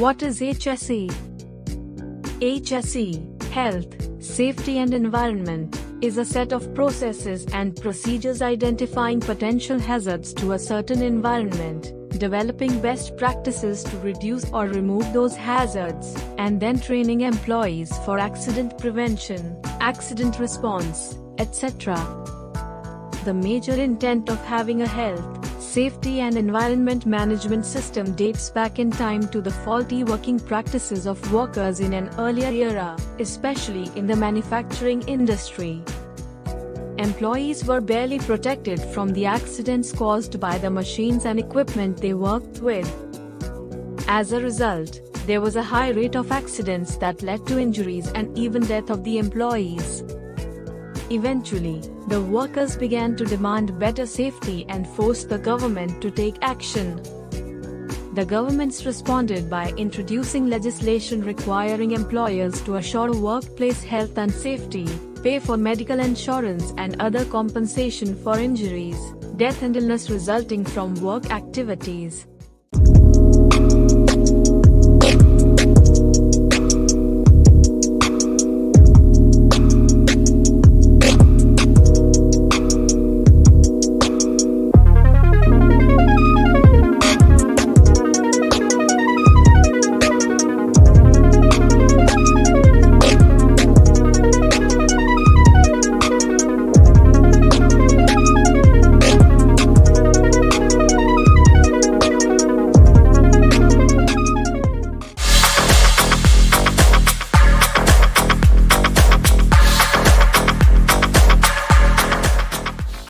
What is HSE? HSE, Health, Safety and Environment, is a set of processes and procedures identifying potential hazards to a certain environment, developing best practices to reduce or remove those hazards, and then training employees for accident prevention, accident response, etc. The major intent of having a health, safety and environment management system dates back in time to the faulty working practices of workers in an earlier era, especially in the manufacturing industry. Employees were barely protected from the accidents caused by the machines and equipment they worked with. As a result, there was a high rate of accidents that led to injuries and even death of the employees. Eventually, the workers began to demand better safety and forced the government to take action. The governments responded by introducing legislation requiring employers to assure workplace health and safety, pay for medical insurance and other compensation for injuries, death and illness resulting from work activities.